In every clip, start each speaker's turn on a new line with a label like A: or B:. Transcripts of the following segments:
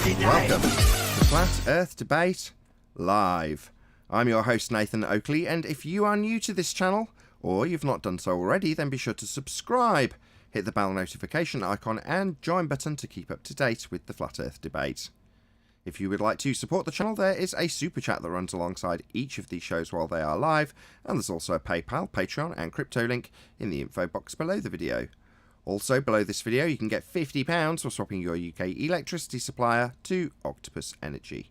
A: Welcome to Flat Earth Debate Live. I'm your host Nathan Oakley, and if you are new to this channel, or you've not done so already, then be sure to subscribe, hit the bell notification icon and join button to keep up to date with the Flat Earth debate. If you would like to support the channel, there is a super chat that runs alongside each of these shows while they are live, and there's also a PayPal, Patreon and crypto link in the info box below the video. Also, below this video, you can get £50 for swapping your UK electricity supplier to Octopus Energy.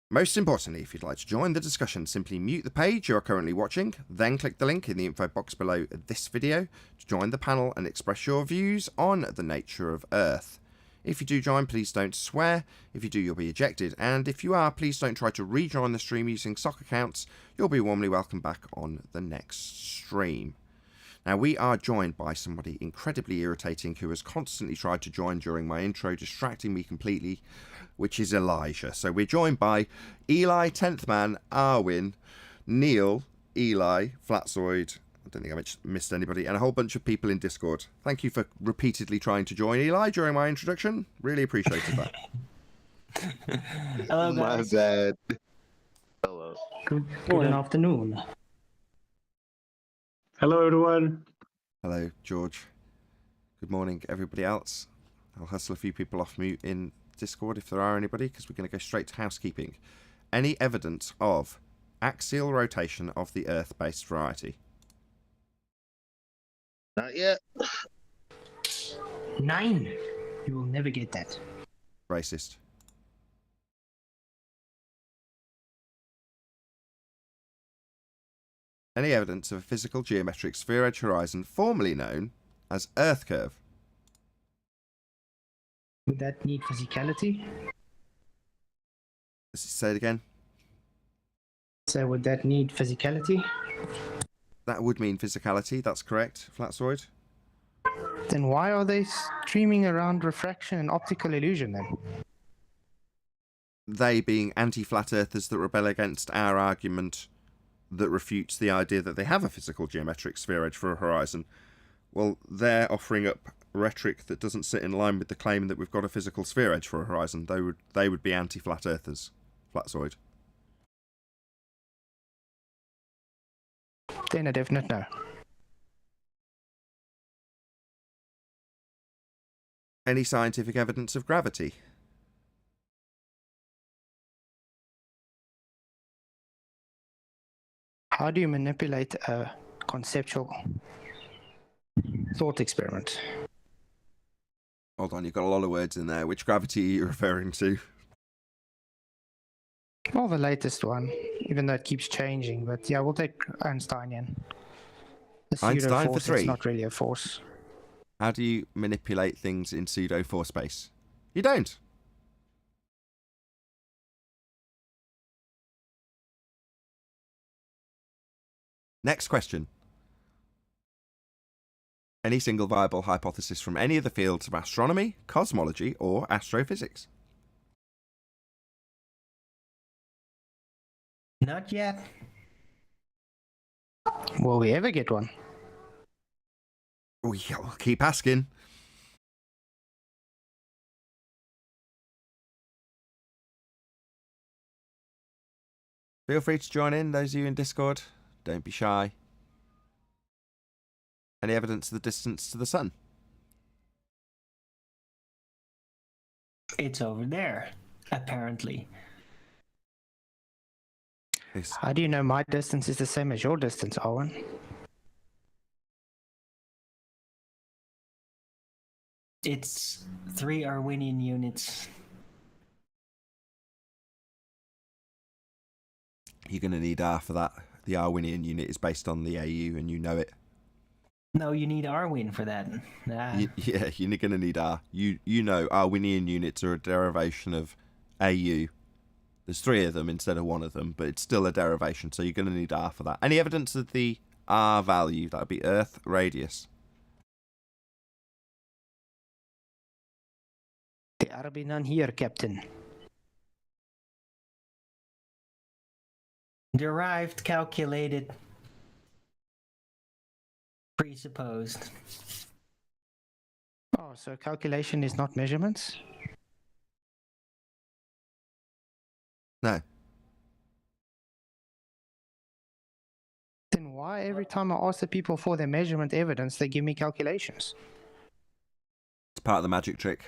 A: Most importantly, if you'd like to join the discussion, simply mute the page you are currently watching, then click the link in the info box below this video to join the panel and express your views on the nature of Earth. If you do join, please don't swear. If you do, you'll be ejected. And if you are, please don't try to rejoin the stream using sock accounts. You'll be warmly welcomed back on the next stream. Now, we are joined by somebody incredibly irritating who has constantly tried to join during my intro, distracting me completely, which is Elijah. So we're joined by Eli, 10th Man, Arwin, Neil, Eli, Flatzoid, I don't think I missed anybody, and a whole bunch of people in Discord. Thank you for repeatedly trying to join, Eli, during my introduction. Really appreciated that.
B: Hello, guys.
C: My bad. Hello.
B: Good afternoon.
D: Hello, everyone.
A: Hello, George. Good morning, everybody else. I'll hustle a few people off mute in Discord if there are anybody, because we're going to go straight to housekeeping. Any evidence of axial rotation of the Earth-based variety?
C: Not yet.
B: 9. You will never get that.
A: Racist. Any evidence of a physical geometric sphere-edge horizon formerly known as Earth curve?
B: Would that need physicality?
A: Say it again.
B: So would that need physicality?
A: That would mean physicality, that's correct, Flatzoid.
B: Then why are they streaming around refraction and optical illusion then?
A: They being anti-flat earthers that rebel against our argument that refutes the idea that they have a physical geometric sphere edge for a horizon. Well, they're offering up rhetoric that doesn't sit in line with the claim that we've got a physical sphere edge for a horizon. They would be anti-flat earthers, Flatzoid.
B: Then a definite no.
A: Any scientific evidence of gravity?
B: How do you manipulate a conceptual thought experiment?
A: Hold on, you've got a lot of words in there. Which gravity are you referring to?
B: Well, the latest one, even though it keeps changing. But yeah, we'll take Einsteinian. The
A: Einstein for
B: pseudo-force,
A: 3.
B: It's not really a force.
A: How do you manipulate things in pseudo-4 space? You don't. Next question. Any single viable hypothesis from any of the fields of astronomy, cosmology, or astrophysics?
B: Not yet. Will we ever get one?
A: We'll keep asking. Feel free to join in, those of you in Discord. Don't be shy. Any evidence of the distance to the sun?
E: It's over there, apparently.
B: How do you know my distance is the same as your distance, Owen?
E: It's 3 Arwinian units.
A: You're going to need R for that. The Arwinian unit is based on the AU, and you know it.
E: No, you need Arwin for that.
A: Yeah, you're going to need R. You know Arwinian units are a derivation of AU. There's 3 of them instead of 1 of them, but it's still a derivation, so you're going to need R for that. Any evidence of the R value? That would be Earth radius.
B: There are be none here, Captain.
E: Derived, calculated, presupposed.
B: Oh, so calculation is not measurements? Why every time I ask the people for their measurement evidence, they give me calculations?
A: It's part of the magic trick.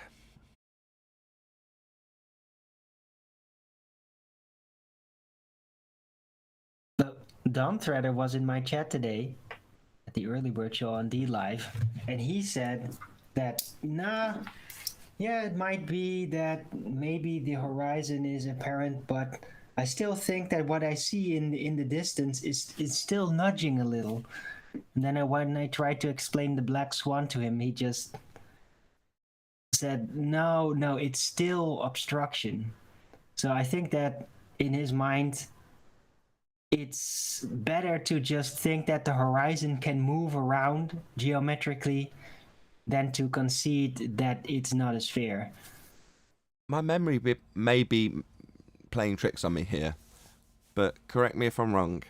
E: Don Threader was in my chat today at the early bird show on D Live, and he said that yeah, it might be that maybe the horizon is apparent, but I still think that what I see in the distance is still nudging a little. And then when I tried to explain the black swan to him, he just said, no, it's still obstruction. So I think that in his mind, it's better to just think that the horizon can move around geometrically than to concede that it's not a sphere.
A: My memory may be playing tricks on me here, but correct me if I'm wrong.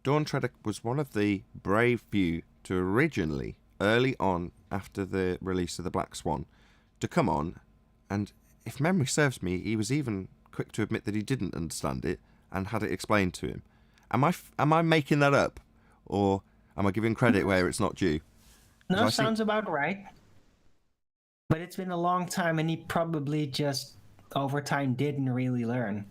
A: Dawn Treader was one of the brave few to originally, early on after the release of the Black Swan, to come on, and if memory serves me, he was even quick to admit that he didn't understand it and had it explained to him. Am I making that up, or am I giving credit where it's not due?
E: No, sounds about right. But it's been a long time, and he probably just over time didn't really learn.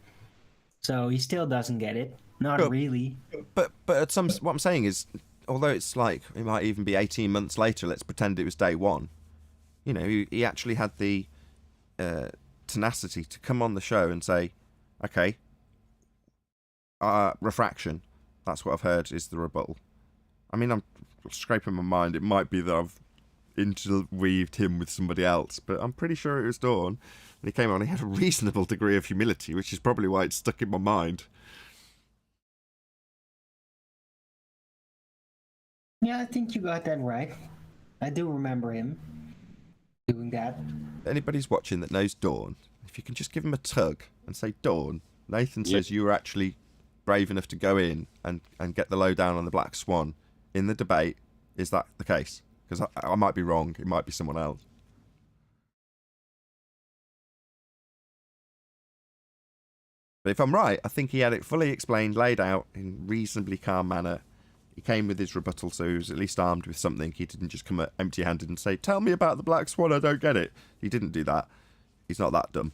E: So he still doesn't get it. Not really.
A: But what I'm saying is, although it's like it might even be 18 months later, let's pretend it was day one. You know, he actually had the tenacity to come on the show and say, okay, refraction, that's what I've heard is the rebuttal. I mean, I'm scraping my mind. It might be that I've interweaved him with somebody else, but I'm pretty sure it was Dawn. And he came on, he had a reasonable degree of humility, which is probably why it's stuck in my mind.
E: Yeah, I think you got that right. I do remember him doing that.
A: Anybody's watching that knows Dawn, if you can just give him a tug and say, Dawn, Nathan says you were actually brave enough to go in and get the lowdown on the Black Swan in the debate. Is that the case? Because I might be wrong. It might be someone else. But if I'm right, I think he had it fully explained, laid out in reasonably calm manner. He came with his rebuttal, so he was at least armed with something. He didn't just come empty-handed and say, tell me about the Black Swan, I don't get it. He didn't do that. He's not that dumb.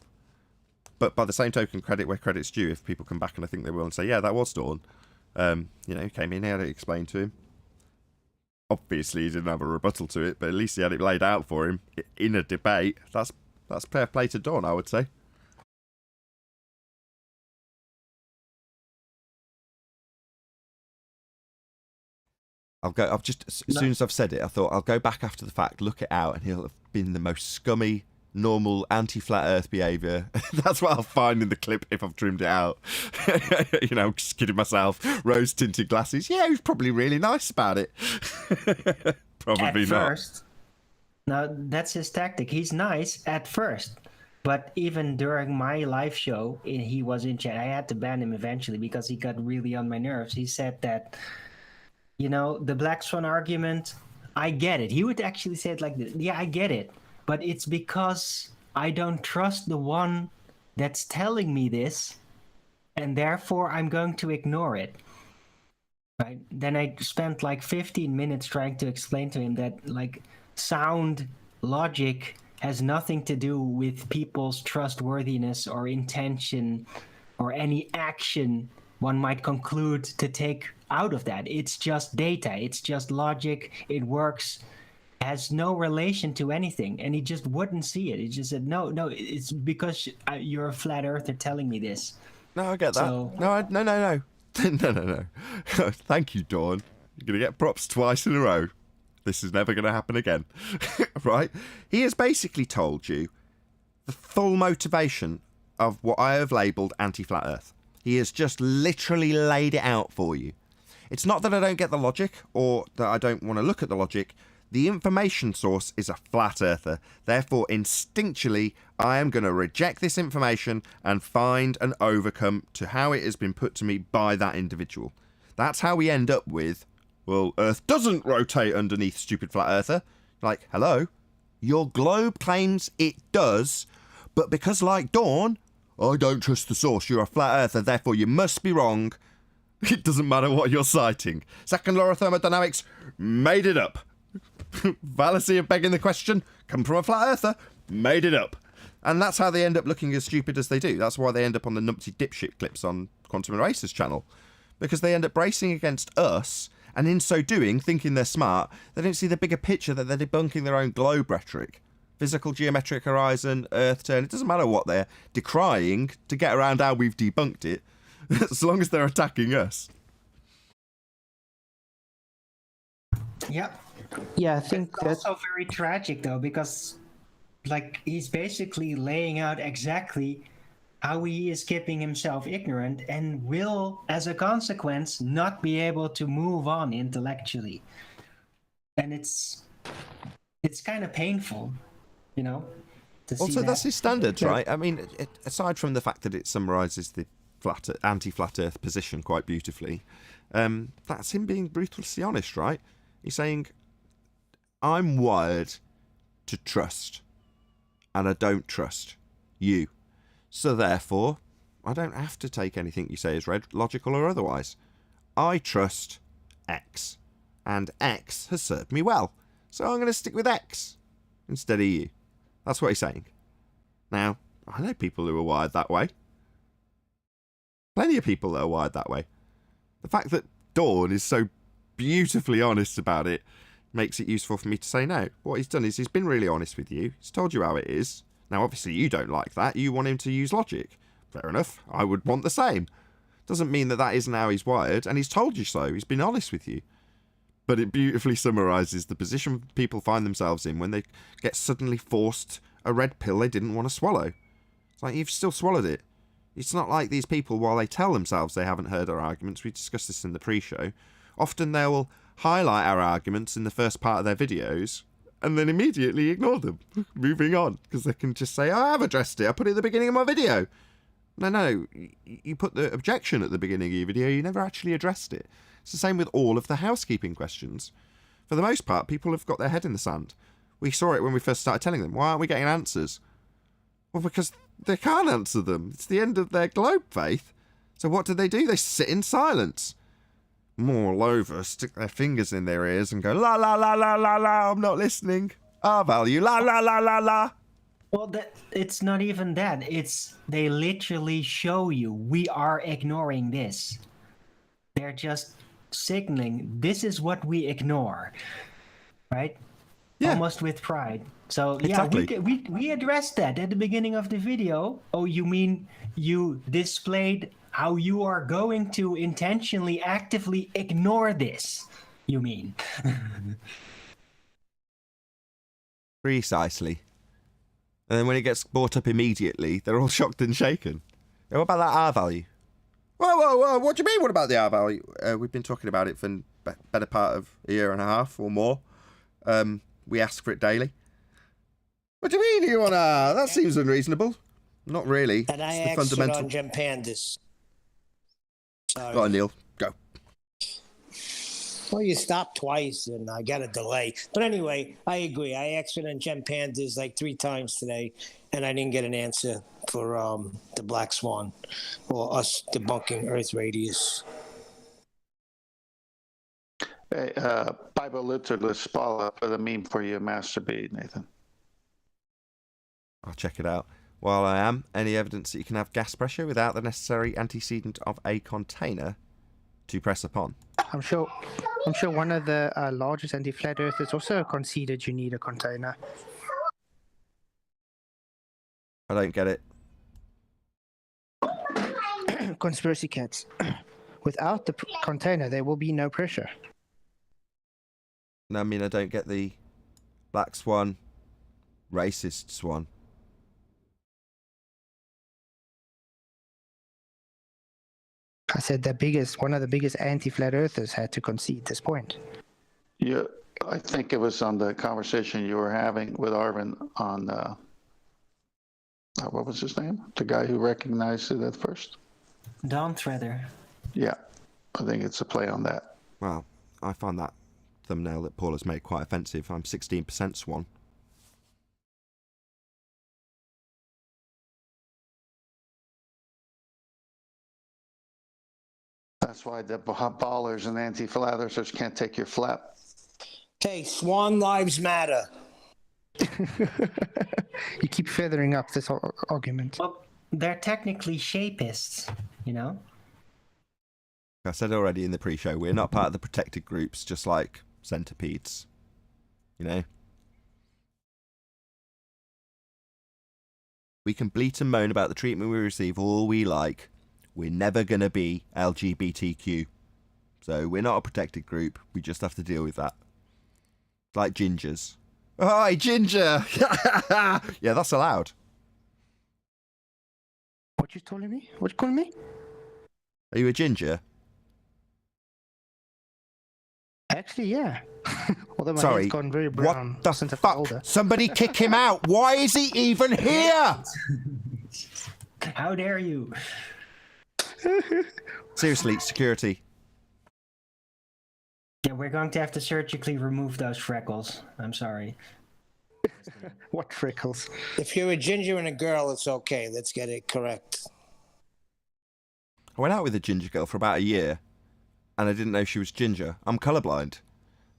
A: But by the same token, credit where credit's due, if people come back and I think they will and say, yeah, that was Dawn. You know, he came in, he had it explained to him. Obviously, he didn't have a rebuttal to it, but at least he had it laid out for him in a debate. That's fair play to Dawn, I would say. I've just, as soon as I've said it, I thought I'll go back after the fact, look it out, and he'll have been the most scummy, normal, anti-flat earth behaviour. That's what I'll find in the clip if I've trimmed it out. You know, just kidding myself. Rose-tinted glasses. Yeah, he was probably really nice about it. Probably
E: at
A: not.
E: First. Now, that's his tactic. He's nice at first. But even during my live show, he was in chat. I had to ban him eventually because he got really on my nerves. He said that, you know, the Black Swan argument, I get it. He would actually say it like this. Yeah, I get it. But it's because I don't trust the one that's telling me this, and therefore I'm going to ignore it. Right? Then I spent like 15 minutes trying to explain to him that, like, sound logic has nothing to do with people's trustworthiness or intention or any action one might conclude to take out of that. It's just data. It's just logic. It works. Has no relation to anything. And he just wouldn't see it. He just said, no, it's because you're a flat earther telling me this.
A: No, I get that.
E: So,
A: No. No. Thank you, Dawn. You're going to get props twice in a row. This is never going to happen again. Right? He has basically told you the full motivation of what I have labelled anti-flat earth. He has just literally laid it out for you. It's not that I don't get the logic or that I don't want to look at the logic. The information source is a flat earther. Therefore, instinctually, I am going to reject this information and find an overcome to how it has been put to me by that individual. That's how we end up with, well, Earth doesn't rotate underneath, stupid flat earther. Like, hello? Your globe claims it does, but because, like Dawn, I don't trust the source, you're a flat earther, therefore you must be wrong. It doesn't matter what you're citing. Second law of thermodynamics, made it up. Fallacy of begging the question, come from a flat earther, made it up. And that's how they end up looking as stupid as they do. That's why they end up on the numpty dipshit clips on Quantum Erasers channel. Because they end up bracing against us, and in so doing, thinking they're smart, they don't see the bigger picture that they're debunking their own globe rhetoric. Physical geometric horizon, Earth turn, it doesn't matter what they're decrying to get around how we've debunked it, as long as they're attacking us.
E: Yep.
B: Yeah, I think
E: It's
B: that's
E: also very tragic though, because like he's basically laying out exactly how he is keeping himself ignorant and will, as a consequence, not be able to move on intellectually. And it's kind of painful, you know, to see
A: Also,
E: that.
A: that's his standards,
B: Yeah.
A: right? I mean, aside from the fact that it summarises the anti-flat Earth position quite beautifully, that's him being brutally honest, right? He's saying, I'm wired to trust, and I don't trust you. So therefore, I don't have to take anything you say as read, logical or otherwise. I trust X, and X has served me well. So I'm going to stick with X instead of you. That's what he's saying. Now, I know people who are wired that way. Plenty of people that are wired that way. The fact that Dawn is so beautifully honest about it makes it useful for me to say no. What he's done is he's been really honest with you. He's told you how it is. Now, obviously, you don't like that. You want him to use logic. Fair enough. I would want the same. Doesn't mean that that isn't how he's wired, and he's told you so. He's been honest with you. But it beautifully summarises the position people find themselves in when they get suddenly forced a red pill they didn't want to swallow. It's like, you've still swallowed it. It's not like these people, while they tell themselves they haven't heard our arguments, we discussed this in the pre-show, often they will highlight our arguments in the first part of their videos and then immediately ignore them, moving on, because they can just say, I have addressed it, I put it at the beginning of my video. No, you put the objection at the beginning of your video, you never actually addressed it. It's the same with all of the housekeeping questions. For the most part, people have got their head in the sand. We saw it when we first started telling them, why aren't we getting answers? Well, because they can't answer them. It's the end of their globe faith. So what do? They sit in silence. Moreover, stick their fingers in their ears and go, la la la la la la, I'm not listening. R value, la la la la la.
E: Well, it's not even that. It's they literally show you we are ignoring this. They're just signaling this is what we ignore, right?
A: Yeah.
E: Almost with pride. So
A: Exactly.
E: yeah, we addressed that at the beginning of the video. Oh, you mean you displayed how you are going to intentionally, actively ignore this? You mean?
A: Precisely. And then when it gets brought up immediately, they're all shocked and shaken. Now, what about that R value? Whoa, what do you mean, what about the R value? We've been talking about it for the better part of a year and a half or more. We ask for it daily. What do you mean you want R? That seems unreasonable. Not really.
D: And I
A: It's the
D: asked it
A: fundamental.
D: on Jim Pandas. Sorry.
A: Go on, Neil. Go.
D: Well, you stopped twice and I got a delay. But anyway, I agree. I asked it on Gem Pandas like 3 times today, and I didn't get an answer for the Black Swan or us debunking Earth radius.
C: Hey, Bible literalist Paula for the meme for you, Master B, Nathan.
A: I'll check it out. While I am, any evidence that you can have gas pressure without the necessary antecedent of a container to press upon?
B: I'm sure one of the largest anti-flat earthers also conceded you need a container.
A: I don't get it.
B: Conspiracy cats. Without the container, there will be no pressure.
A: I mean, I don't get the Black Swan, racist swan.
B: I said one of the biggest anti-flat earthers had to concede this point.
C: Yeah, I think it was on the conversation you were having with Arvin on, what was his name? The guy who recognized it at first?
E: Dawn Threader.
C: Yeah, I think it's a play on that.
A: Well, I find that thumbnail that Paul has made quite offensive. I'm 16% swan.
C: That's why the ballers and anti-flatterers can't take your flap.
D: Hey, Swan Lives Matter.
B: You keep feathering up this argument.
E: Well, they're technically shapists, you know?
A: I said already in the pre-show, we're not part of the protected groups, just like centipedes. You know? We can bleat and moan about the treatment we receive all we like. We're never going to be LGBTQ. So we're not a protected group. We just have to deal with that. Like gingers. Hi, ginger! Yeah, that's allowed.
B: What you telling me? What you calling me?
A: Are you a ginger?
B: Actually, yeah. Although my
A: Sorry,
B: hair's gone very brown
A: what the
B: since I've
A: fuck?
B: got older.
A: Somebody kick him out! Why is he even here?
E: How dare you?
A: Seriously, security.
E: Yeah, we're going to have to surgically remove those freckles. I'm sorry.
B: What freckles?
D: If you're a ginger and a girl, it's okay. Let's get it correct.
A: I went out with a ginger girl for about a year, and I didn't know she was ginger. I'm colourblind.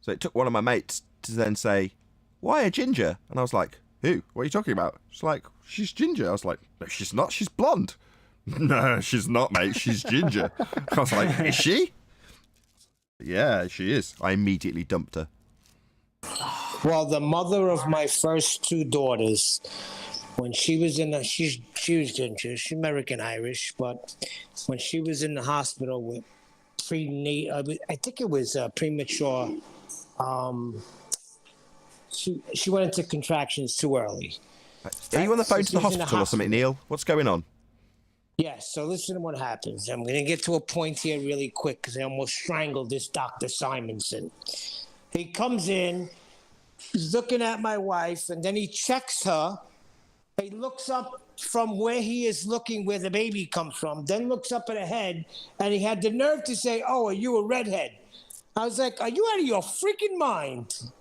A: So it took one of my mates to then say, "Why a ginger?" And I was like, "Who? What are you talking about?" She's like, "She's ginger." I was like, "No, she's not. She's blonde." "No, she's not, mate. She's ginger." I was like, "Is she?" "Yeah, she is." I immediately dumped her.
D: Well, the mother of my first two daughters, when she was she was ginger, she's American Irish, but when she was in the hospital with I think it was premature. She went into contractions too early.
A: Are you on the phone to the
D: She was in the
A: hospital or something, Neil? What's going on?
D: Yes, so listen to what happens. I'm going to get to a point here really quick because I almost strangled this Dr. Simonson. He comes in, he's looking at my wife, and then he checks her. He looks up from where he is looking, where the baby comes from, then looks up at her head, and he had the nerve to say, "Oh, are you a redhead?" I was like, "Are you out of your freaking mind?"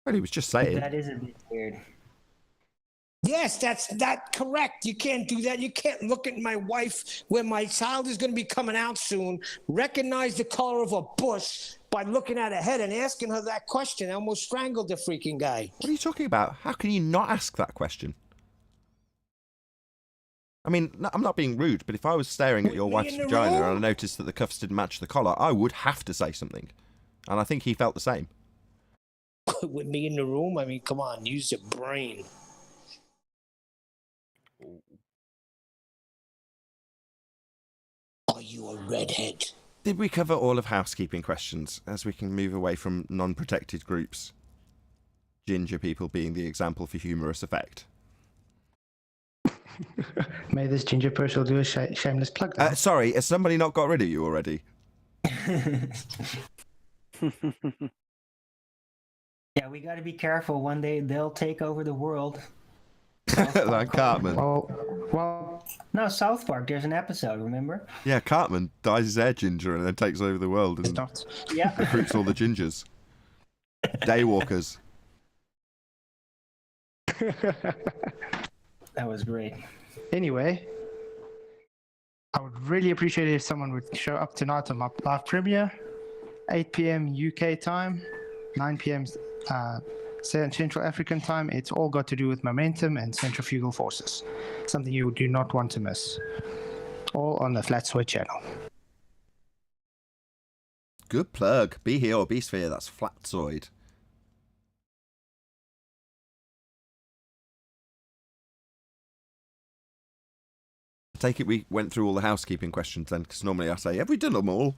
A: Well, he was just saying.
E: That is a bit weird.
D: Yes, that's not correct. You can't do that. You can't look at my wife when my child is going to be coming out soon, recognize the color of a bush by looking at her head and asking her that question. I almost strangled the freaking guy.
A: What are you talking about? How can you not ask that question? I mean, I'm not being rude, but if I was staring at your wife's vagina and I noticed that the cuffs didn't match the collar, I would have to say something. And I think he felt the same.
D: With me in the room? I mean, come on, use your brain. Are you a redhead?
A: Did we cover all of housekeeping questions as we can move away from non-protected groups? Ginger people being the example for humorous effect.
B: May this ginger person do a shameless plug now.
A: Sorry, has somebody not got rid of you already?
E: Yeah, we got to be careful. One day they'll take over the world.
A: Like Cartman.
B: Well,
E: No, South Park, there's an episode, remember?
A: Yeah, Cartman dyes his hair ginger and then takes over the world
B: it's
A: and
B: not.
E: Yeah.
A: recruits all the gingers. Daywalkers.
E: That was great.
B: Anyway, I would really appreciate it if someone would show up tonight on my live premiere, 8 p.m. UK time, 9 p.m. Central African time. It's all got to do with momentum and centrifugal forces. Something you do not want to miss. All on the Flatsoid channel.
A: Good plug. Be here or be sphere. That's Flatsoid. I take it we went through all the housekeeping questions then, because normally I say, have we done them all?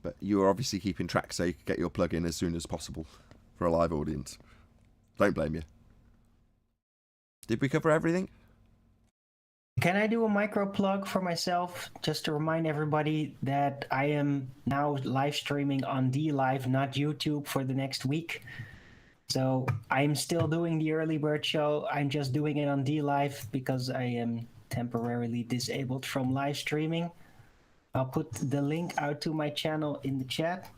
A: But you are obviously keeping track so you can get your plug in as soon as possible for a live audience. Don't blame you. Did we cover everything?
E: Can I do a micro plug for myself just to remind everybody that I am now live streaming on DLive, not YouTube, for the next week. So I'm still doing the early bird show. I'm just doing it on DLive because I am temporarily disabled from live streaming. I'll put the link out to my channel in the chat.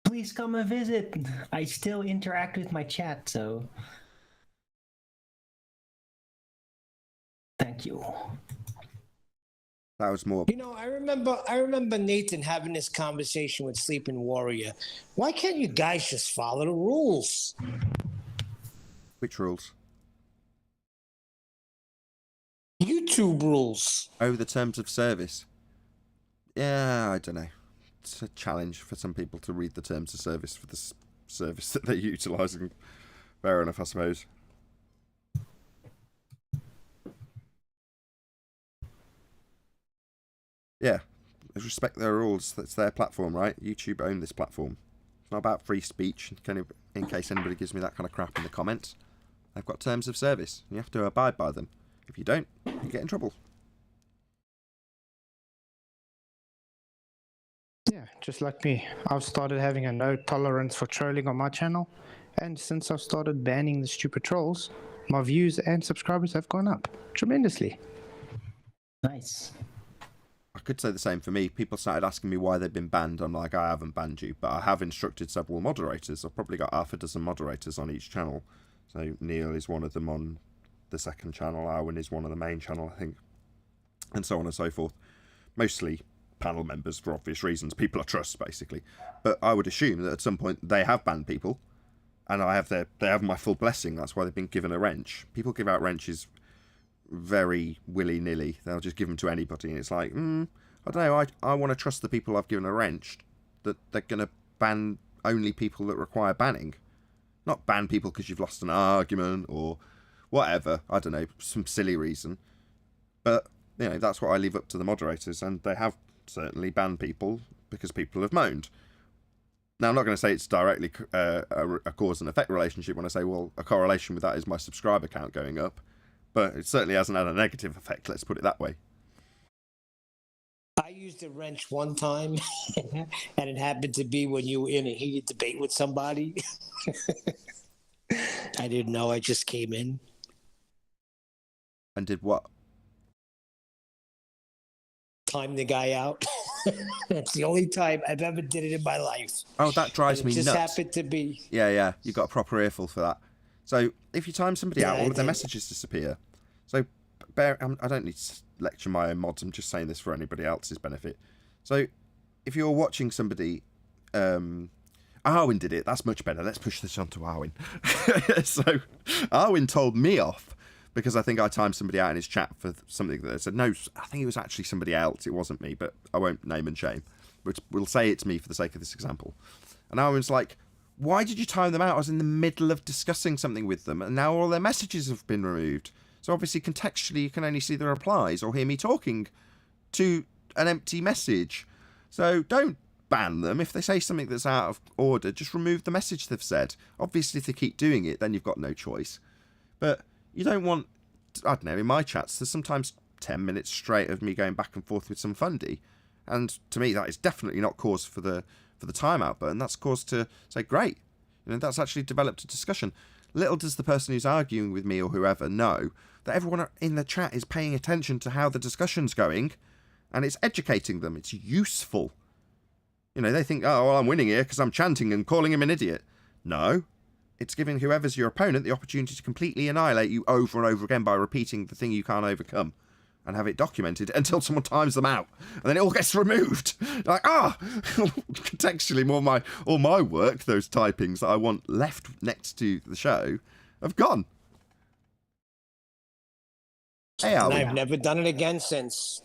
E: Please come and visit. I still interact with my chat, so Thank you.
A: That was more.
D: You know, I remember Nathan having this conversation with Sleeping Warrior. Why can't you guys just follow the rules?
A: Which rules?
D: YouTube rules.
A: Oh, the terms of service. Yeah, I don't know. It's a challenge for some people to read the terms of service for the service that they're utilising. Fair enough, I suppose. Yeah, respect their rules. That's their platform, right? YouTube own this platform. It's not about free speech. In case anybody gives me that kind of crap in the comments, they've got terms of service. You have to abide by them. If you don't, you get in trouble.
B: Yeah, just like me. I've started having a no tolerance for trolling on my channel, and since I've started banning the stupid trolls, my views and subscribers have gone up tremendously.
E: Nice.
A: I could say the same for me. People started asking me why they've been banned. I'm like, I haven't banned you, but I have instructed several moderators. I've probably got half a dozen moderators on each channel. So Neil is one of them on the second channel. Owen is one on the main channel, I think. And so on and so forth. Mostly panel members for obvious reasons. People I trust, basically. But I would assume that at some point they have banned people. And they have my full blessing. That's why they've been given a wrench. People give out wrenches very willy-nilly. They'll just give them to anybody, and it's like, I don't know, I want to trust the people I've given a wrench, that they're going to ban only people that require banning. Not ban people because you've lost an argument or whatever, I don't know, some silly reason. But, you know, that's what I leave up to the moderators, and they have certainly banned people because people have moaned. Now, I'm not going to say it's directly a cause and effect relationship when I say, well, a correlation with that is my subscriber count going up. But it certainly hasn't had a negative effect, let's put it that way.
D: I used a wrench one time, and it happened to be when you were in a heated debate with somebody. I didn't know, I just came in.
A: And did what?
D: Time the guy out. That's the only time I've ever did it in my life.
A: Oh, that drives me
D: nuts. It
A: nuts.
D: just happened to be.
A: Yeah, you've got a proper earful for that. So if you time somebody out, all of their
D: did.
A: messages disappear. So I don't need to lecture my own mods. I'm just saying this for anybody else's benefit. So if you're watching somebody, Arwin did it. That's much better. Let's push this on to Arwin. So Arwin told me off because I think I timed somebody out in his chat for something that they said. No, I think it was actually somebody else. It wasn't me, but I won't name and shame. But we'll say it's me for the sake of this example. And Arwin's like, why did you time them out? I was in the middle of discussing something with them, and now all their messages have been removed. So obviously, contextually, you can only see the replies or hear me talking to an empty message. So don't ban them. If they say something that's out of order, just remove the message they've said. Obviously, if they keep doing it, then you've got no choice. But you don't want, I don't know, in my chats, there's sometimes 10 minutes straight of me going back and forth with some fundy. And to me, that is definitely not cause for the timeout button. That's cause to say, great, you know, that's actually developed a discussion. Little does the person who's arguing with me or whoever know that everyone in the chat is paying attention to how the discussion's going, and it's educating them. It's useful. You know, they think, oh, well, I'm winning here because I'm chanting and calling him an idiot. No, it's giving whoever's your opponent the opportunity to completely annihilate you over and over again by repeating the thing you can't overcome. And have it documented until someone times them out, and then it all gets removed. Like, contextually, all my work, those typings that I want left next to the show, have gone. Hey,
D: And
A: Alvin.
D: I've never done it again since.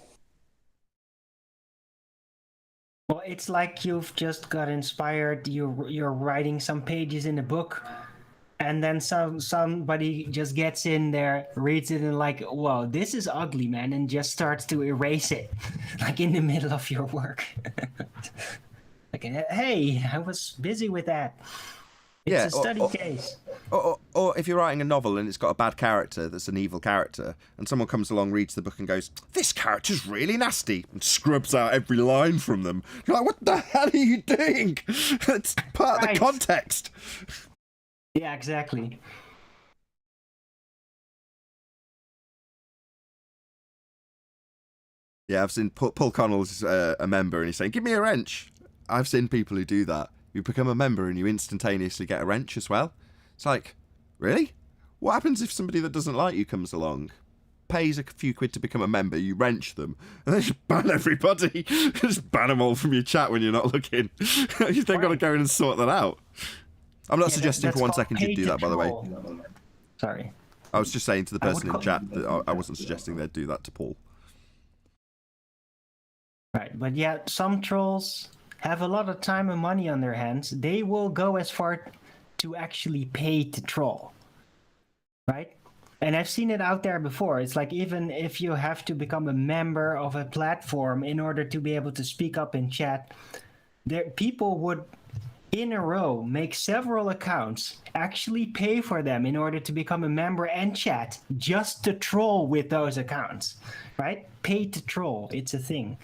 E: Well, it's like you've just got inspired. You're writing some pages in a book, and then somebody just gets in there, reads it, and like, whoa, this is ugly, man, and just starts to erase it, like in the middle of your work. Like, hey, I was busy with that. It's a study case.
A: Or if you're writing a novel and it's got a bad character that's an evil character, and someone comes along, reads the book and goes, this character's really nasty, and scrubs out every line from them. You're like, what the hell are you doing? It's part of the context.
E: Yeah, exactly.
A: Yeah, I've seen Paul Connell's a member, and he's saying, give me a wrench. I've seen people who do that. You become a member and you instantaneously get a wrench as well. It's like, really? What happens if somebody that doesn't like you comes along? pays a few quid to become a member, you wrench them, and then just ban everybody. Just ban them all from your chat when you're not looking. You've then got to go in and sort that out. I'm not suggesting for 1 second you'd do that, by the way.
E: Sorry.
A: I was just saying to the person in chat that I wasn't suggesting they'd do that to Paul.
E: Right, but yeah, some trolls have a lot of time and money on their hands. They will go as far to actually pay to troll. Right? And I've seen it out there before. It's like, even if you have to become a member of a platform in order to be able to speak up in chat, people would in a row make several accounts, actually pay for them in order to become a member and chat, just to troll with those accounts. Right? Pay to troll. It's a thing.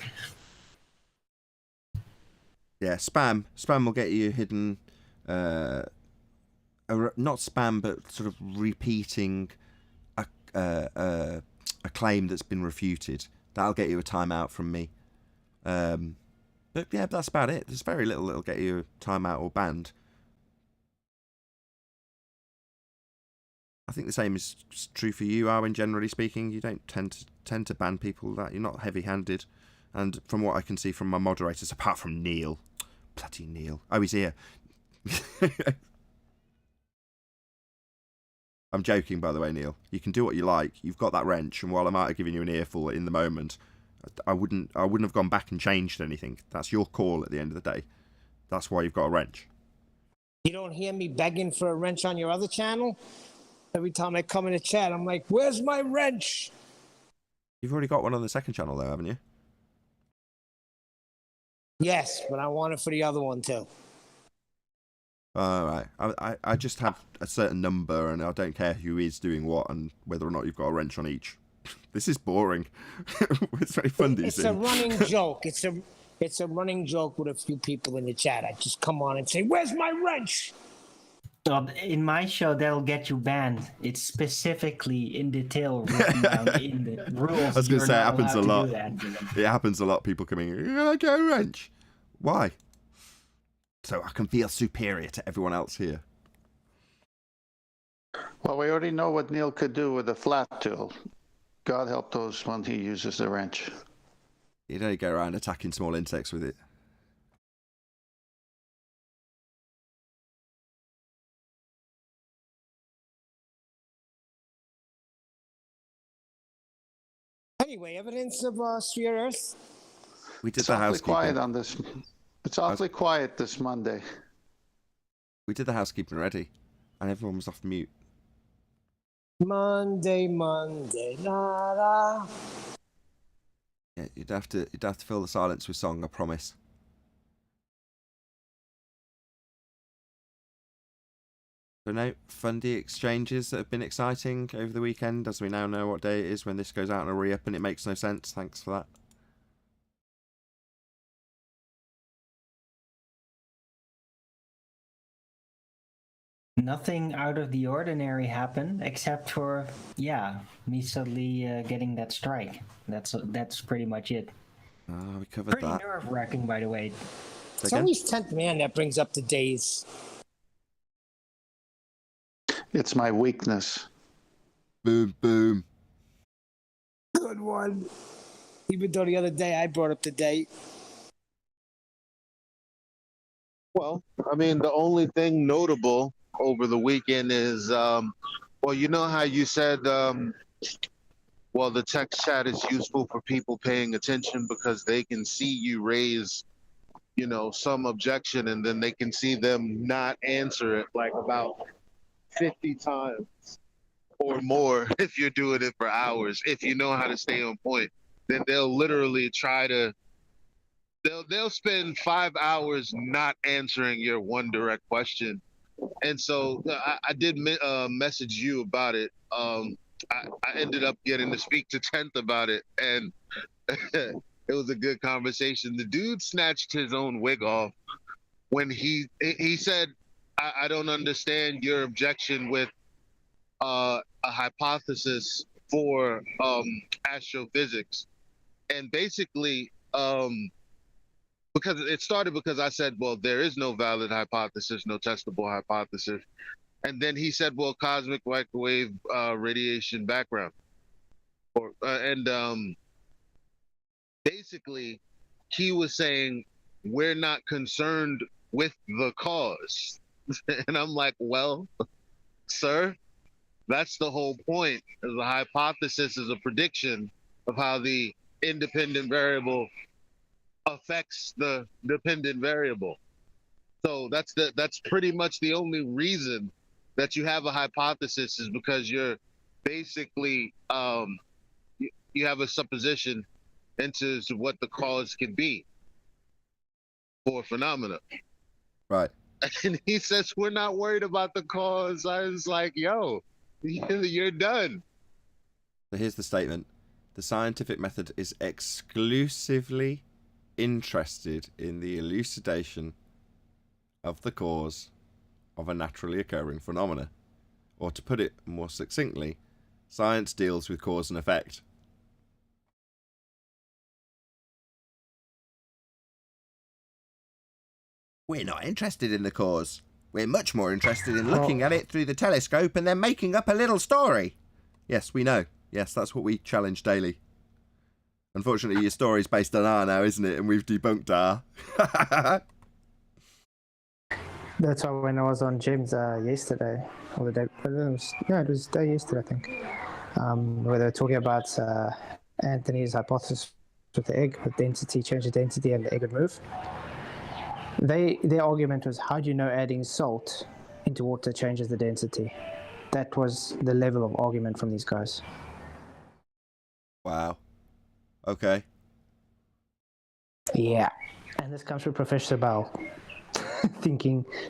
A: Yeah, spam will get you hidden, not spam, but sort of repeating a claim that's been refuted. That'll get you a timeout from me. But yeah, that's about it. There's very little that'll get you a timeout or banned. I think the same is true for you, Arwen. Generally speaking, you don't tend to ban people. That you're not heavy-handed. And from what I can see from my moderators, apart from Neil, bloody Neil. Oh, he's here. I'm joking, by the way, Neil. You can do what you like. You've got that wrench, and while I might have given you an earful in the moment, I wouldn't have gone back and changed anything. That's your call at the end of the day. That's why you've got a wrench.
D: You don't hear me begging for a wrench on your other channel? Every time I come in the chat, I'm like, where's my wrench?
A: You've already got one on the second channel, though, haven't you?
D: Yes, but I want it for the other one, too.
A: All right. I just have a certain number, and I don't care who is doing what and whether or not you've got a wrench on each. This is boring. It's very fun, these
D: It's a running joke. It's a running joke with a few people in the chat. I just come on and say, where's my wrench?
E: So in my show, that'll get you banned. It's specifically in detail written down in the rules.
A: I was going to say, it happens a lot.
E: It
A: happens a lot. People coming, I get a wrench. Why? So I can feel superior to everyone else here.
C: Well, we already know what Neil could do with a flat tool. God help those when he uses the wrench.
A: You don't go around attacking small insects with it.
D: Anyway, evidence of sphere Earth?
A: We did
C: It's
A: the
C: awfully
A: housekeeping.
C: quiet on this. It's awfully quiet this Monday.
A: We did the housekeeping already, and everyone was off mute.
D: Monday, la la.
A: Yeah, you'd have to fill the silence with song, I promise. So no fundy exchanges that have been exciting over the weekend, as we now know what day it is when this goes out on a re-up, and it makes no sense. Thanks for that.
E: Nothing out of the ordinary happened except for, me suddenly getting that strike. That's pretty much it.
A: Oh, we covered
E: Pretty
A: that.
E: nerve-wracking, by the way.
D: It's always 10th man that brings up the days.
C: It's my weakness.
A: Boom, boom.
D: Good one. Even though the other day I brought up the date.
F: Well, I mean, the only thing notable over the weekend is, well, you know how you said, well, the text chat is useful for people paying attention because they can see you raise, some objection, and then they can see them not answer it like about 50 times or more if you're doing it for hours. If you know how to stay on point, then they'll literally try to, they'll spend 5 hours not answering your one direct question. And so I did message you about it. I ended up getting to speak to 10th about it, and it was a good conversation. The dude snatched his own wig off when he said, I don't understand your objection with a hypothesis for astrophysics. And basically, because it started because I said, well, there is no valid hypothesis, no testable hypothesis. And then he said, well, cosmic microwave radiation background. or basically he was saying we're not concerned with the cause. And I'm like, well, sir, that's the whole point. The hypothesis is a prediction of how the independent variable affects the dependent variable. So that's pretty much the only reason that you have a hypothesis, is because you're basically you have a supposition into what the cause can be for a phenomena.
A: Right.
F: And he says we're not worried about the cause. I was like, yo, you're done.
A: So here's the statement. The scientific method is exclusively interested in the elucidation of the cause of a naturally occurring phenomena. Or to put it more succinctly, science deals with cause and effect. We're not interested in the cause. We're much more interested in looking at it through the telescope and then making up a little story. Yes, we know. Yes, that's what we challenge daily. Unfortunately, your story's based on R now, isn't it? And we've debunked R.
B: That's why when I was on Jim's yesterday, or the day, it was day yesterday, I think, where they were talking about Anthony's hypothesis with the egg, with density, change the density, and the egg would move. Their argument was, how do you know adding salt into water changes the density? That was the level of argument from these guys.
A: Wow. Okay.
B: Yeah. And this comes from Professor Bell,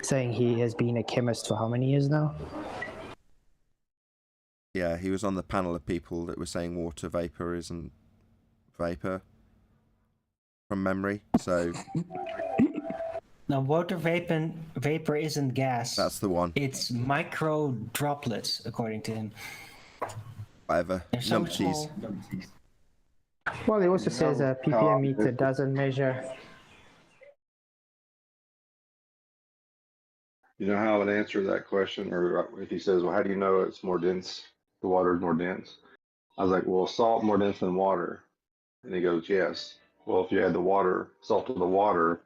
B: saying he has been a chemist for how many years now?
A: Yeah, he was on the panel of people that were saying water vapor isn't vapor, from memory. So
E: Now, water vapor isn't gas.
A: that's the one.
E: It's micro droplets, according to him.
A: Whatever.
E: They're so
A: Numpties.
E: small.
B: Well, he also says a ppm meter doesn't measure.
G: You know how I would answer that question, or if he says, well, how do you know it's more dense? The water is more dense. I was like, well, is salt more dense than water? And he goes, yes. Well, if you add the water, salt to the water,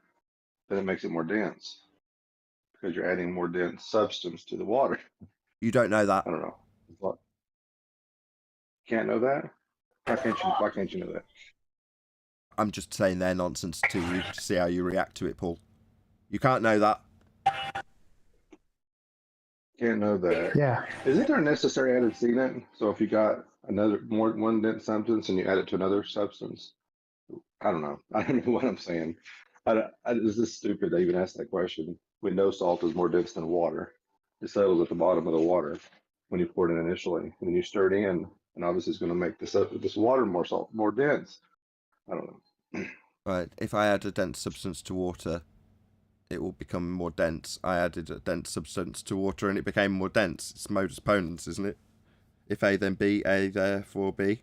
G: then it makes it more dense because you're adding more dense substance to the water.
A: You don't know that.
G: I don't know. What? Can't know that? Why can't you know that?
A: I'm just saying their nonsense to you to see how you react to it, Paul. You can't know that.
G: Can't know that.
B: Yeah.
G: Isn't there a necessary added C then? So if you got one dense substance and you add it to another substance, I don't know. I don't know what I'm saying. It's just stupid to even ask that question. We know salt is more dense than water. It settles at the bottom of the water when you pour it in initially, and then you stir it in, and obviously it's going to make this water more dense. I don't know.
A: Right. If I add a dense substance to water, it will become more dense. I added a dense substance to water and it became more dense. It's modus ponens, isn't it? If A then B, A therefore B.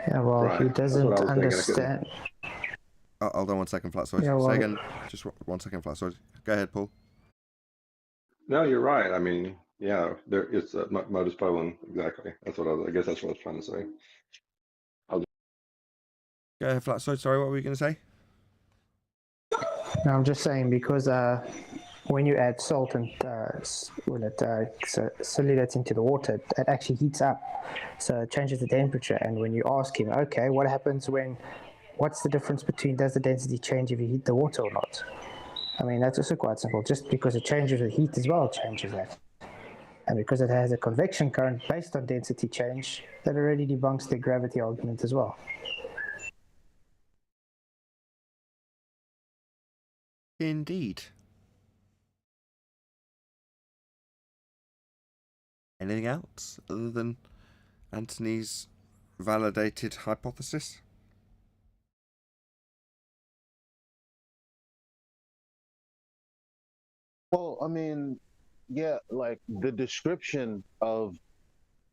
B: Yeah, well,
G: Right.
B: he
G: That's what I
B: doesn't
G: was thinking. I
B: understand.
A: Oh, hold on 1 second, Flatsoid.
B: Yeah, well-
A: Say again. Just 1 second, Flatsoid. Go ahead, Paul.
G: No, you're right. I mean, yeah, it's a modus ponens. Exactly. I guess that's what I was trying to say.
A: Go ahead, Flatsoid. Sorry, what were you going to say?
B: No, I'm just saying because when you add salt and solidate into the water, it actually heats up, so it changes the temperature. And when you ask him, okay, what happens what's the difference between, does the density change if you heat the water or not? I mean, that's also quite simple. Just because it changes with heat as well, it changes that. And because it has a convection current based on density change, that already debunks the gravity argument as well.
A: Indeed. Anything else other than Anthony's validated hypothesis?
H: Well, I mean, yeah, like the description of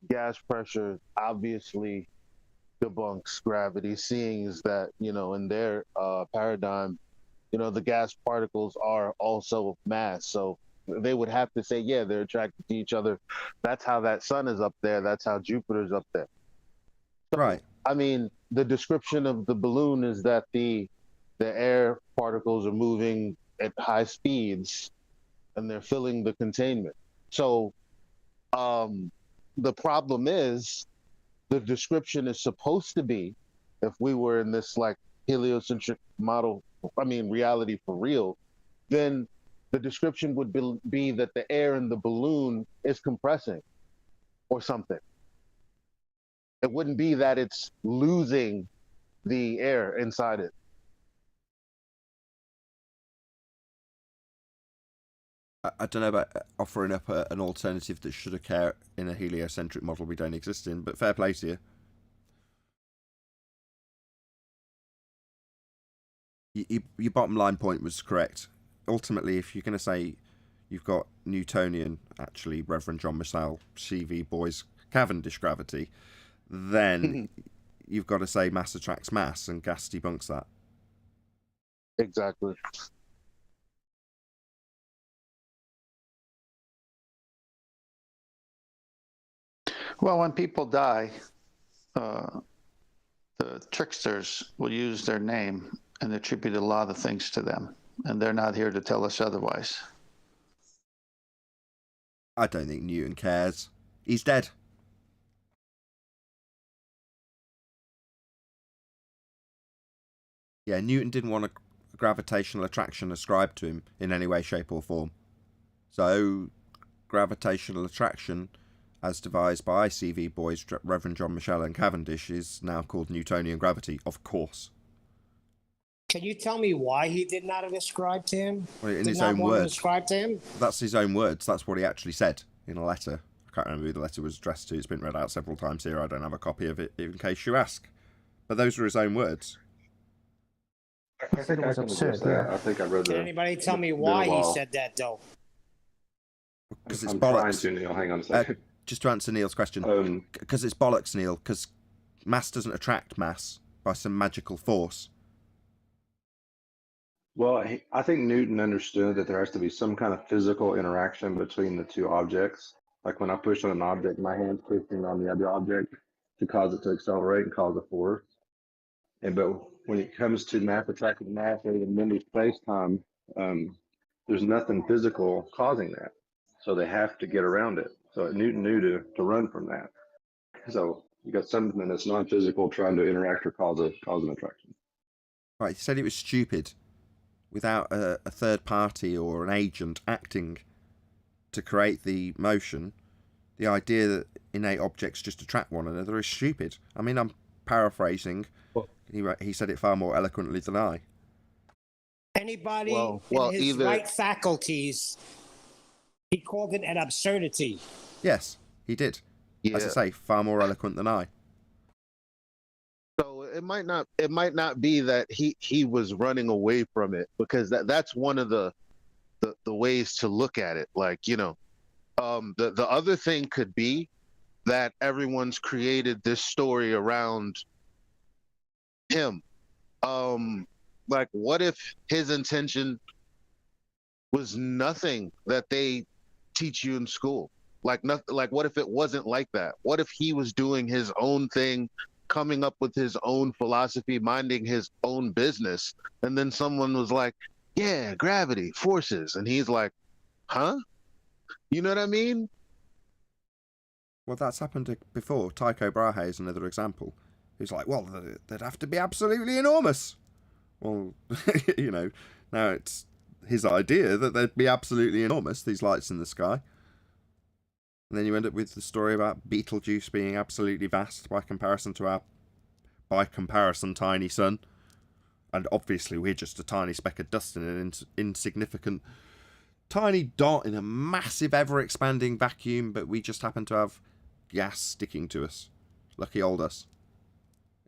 H: gas pressure obviously debunks gravity, seeing is that, in their paradigm, the gas particles are also mass. So they would have to say, yeah, they're attracted to each other. That's how that sun is up there. That's how Jupiter's up there.
A: Right.
H: I mean, the description of the balloon is that the air particles are moving at high speeds and they're filling the containment. So the problem is the description is supposed to be, if we were in this like heliocentric model, I mean reality for real, then the description would be that the air in the balloon is compressing or something. It wouldn't be that it's losing the air inside it.
A: I don't know about offering up an alternative that should occur in a heliocentric model we don't exist in, but fair play to you. Your bottom line point was correct. Ultimately, if you're going to say you've got Newtonian, actually Reverend John Michell, CV Boys, Cavendish gravity, then you've got to say mass attracts mass, and gas debunks that.
H: Exactly.
C: Well, when people die, the tricksters will use their name and attribute a lot of things to them, and they're not here to tell us otherwise.
A: I don't think Newton cares. He's dead. Yeah, Newton didn't want a gravitational attraction ascribed to him in any way, shape or form. So, gravitational attraction, as devised by CV Boys, Reverend John Michell and Cavendish, is now called Newtonian gravity, of course.
D: Can you tell me why he did not ascribe to him?
A: Well, in
D: did
A: his
D: not
A: own
D: want to
A: words.
D: ascribe to him?
A: That's his own words. That's what he actually said in a letter. I can't remember who the letter was addressed to. It's been read out several times here. I don't have a copy of it in case you ask. But those were his own words.
G: I think
B: it was
G: I can
B: absurd,
G: address that. I think I read
D: Can
G: the.
D: anybody tell me
G: the
D: why he
G: law.
D: said that, though?
A: Because it's
G: I'm trying
A: bollocks.
G: to, Neil. Hang on a second.
A: Just to answer Neil's question. Because it's bollocks, Neil. Because mass doesn't attract mass by some magical force.
G: Well, I think Newton understood that there has to be some kind of physical interaction between the two objects. Like when I push on an object, my hand's pushing on the other object to cause it to accelerate and cause a force. But when it comes to mass attracting mass or even memory space-time, there's nothing physical causing that. So they have to get around it. So Newton knew to run from that. So you got something that's non-physical trying to interact or cause an attraction.
A: Right, he said it was stupid without a third party or an agent acting to create the motion. The idea that innate objects just attract one another is stupid. I mean, I'm paraphrasing. He said it far more eloquently than I.
D: Anybody
H: Well,
D: in his
H: either-
D: right faculties, he called it an absurdity.
A: Yes, he did.
H: Yeah.
A: As I say, far more eloquent than I.
H: So it might not be that he was running away from it, because that's one of the ways to look at it. Like, you know, the other thing could be that everyone's created this story around him. Like, what if his intention was nothing that they teach you in school? Like, nothing. Like, what if it wasn't like that? What if he was doing his own thing, coming up with his own philosophy, minding his own business, and then someone was like, yeah, gravity, forces, and he's like, huh? You know what I mean?
A: Well, that's happened before. Tycho Brahe is another example. He's like, well, they'd have to be absolutely enormous. Well, you know, now it's his idea that they'd be absolutely enormous, these lights in the sky. And then you end up with the story about Betelgeuse being absolutely vast by comparison to our, by comparison, tiny sun. And obviously we're just a tiny speck of dust in an insignificant, tiny dot in a massive, ever-expanding vacuum, but we just happen to have gas sticking to us. Lucky old us.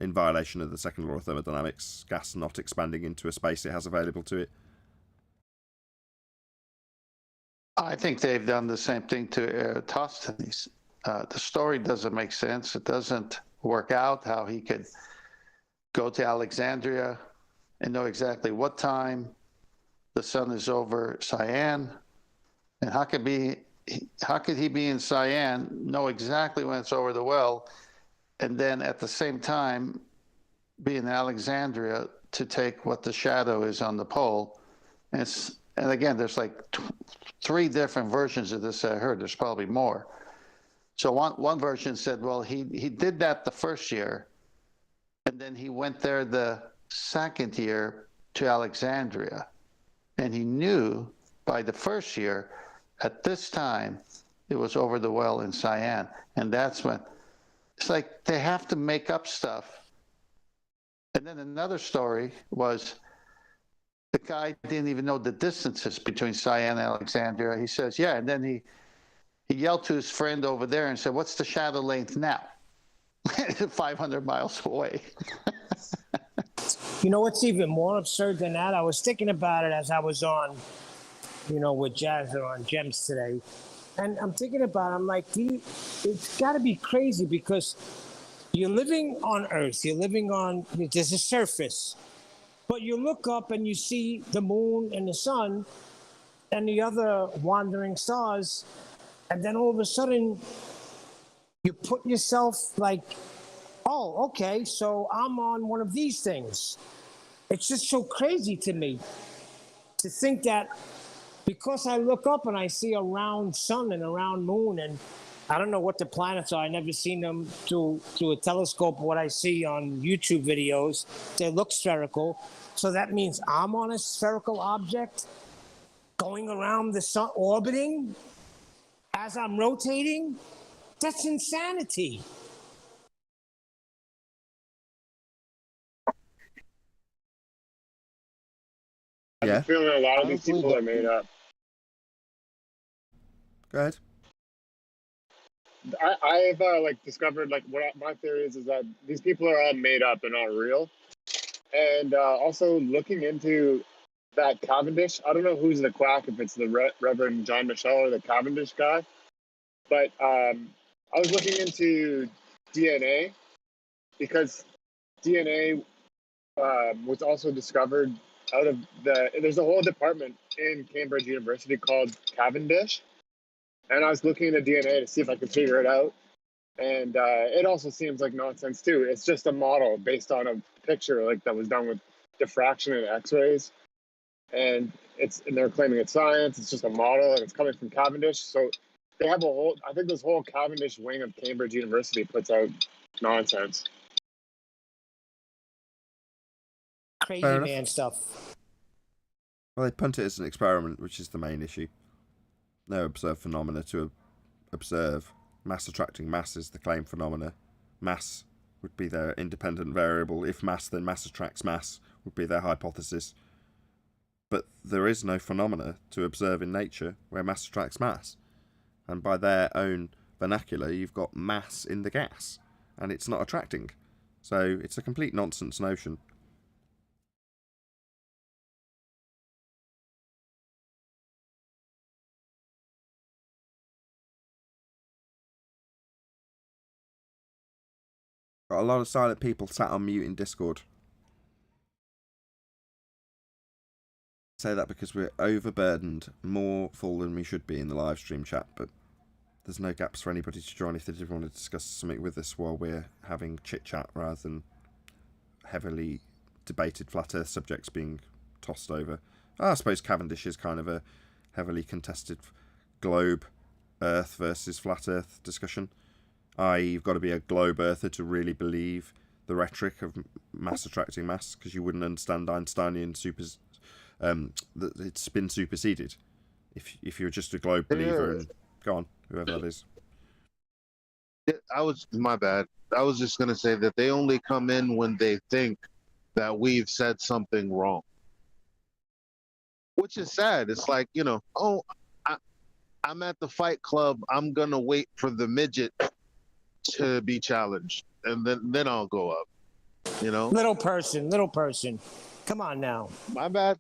A: In violation of the second law of thermodynamics, gas not expanding into a space it has available to it.
C: I think they've done the same thing to Eratosthenes. The story doesn't make sense. It doesn't work out how he could go to Alexandria and know exactly what time the sun is over Cyan. And how could he be in Cyan, know exactly when it's over the well, and then at the same time be in Alexandria to take what the shadow is on the pole? And again, there's like three different versions of this I heard. There's probably more. So one version said, well, he did that the first year, and then he went there the second year to Alexandria, and he knew by the first year at this time it was over the well in Cyan. And that's when it's like they have to make up stuff. And then another story was the guy didn't even know the distances between Cyan and Alexandria. He says, yeah, and then he yelled to his friend over there and said, what's the shadow length now? 500 miles away.
D: You know what's even more absurd than that? I was thinking about it as I was on, with Jazz or on Gems today. And I'm thinking about it, I'm like, it's got to be crazy because you're living on Earth. There's a surface. But you look up and you see the moon and the sun and the other wandering stars. And then all of a sudden, you put yourself like, oh, okay, so I'm on one of these things. It's just so crazy to me to think that because I look up and I see a round sun and a round moon, and I don't know what the planets are. I've never seen them through a telescope. What I see on YouTube videos, they look spherical. So that means I'm on a spherical object going around the sun, orbiting as I'm rotating. That's insanity.
A: Yeah.
I: I'm feeling a lot of these people are made up.
A: Go ahead.
I: I've discovered what my theory is that these people are all made up and not real. And also looking into that Cavendish, I don't know who's the quack, if it's the Reverend John Michel or the Cavendish guy, but I was looking into DNA because DNA was also discovered out of there's a whole department in Cambridge University called Cavendish. And I was looking into DNA to see if I could figure it out. And it also seems like nonsense too. It's just a model based on a picture that was done with diffraction and X-rays. And they're claiming it's science. It's just a model and it's coming from Cavendish. So they have I think this whole Cavendish wing of Cambridge University puts out nonsense.
D: Crazy man stuff.
A: Well, they punt it as an experiment, which is the main issue. No observed phenomena to observe. Mass attracting mass is the claim phenomena. Mass would be their independent variable. If mass, then mass attracts mass, would be their hypothesis. But there is no phenomena to observe in nature where mass attracts mass. And by their own vernacular, you've got mass in the gas, and it's not attracting. So it's a complete nonsense notion. Got a lot of silent people sat on mute in Discord. Say that because we're overburdened, more full than we should be in the live stream chat, but there's no gaps for anybody to join if they did want to discuss something with us while we're having chit chat rather than heavily debated flat earth subjects being tossed over. I suppose Cavendish is kind of a heavily contested globe earth versus flat earth discussion. You've got to be a globe earther to really believe the rhetoric of mass attracting mass, because you wouldn't understand Einsteinian that it's been superseded if you're just a globe believer. And go on, whoever that is.
H: My bad. I was just gonna say that they only come in when they think that we've said something wrong, which is sad. It's like, I'm at the fight club. I'm gonna wait for the midget to be challenged, and then I'll go up.
D: Little person. Come on now.
H: My bad.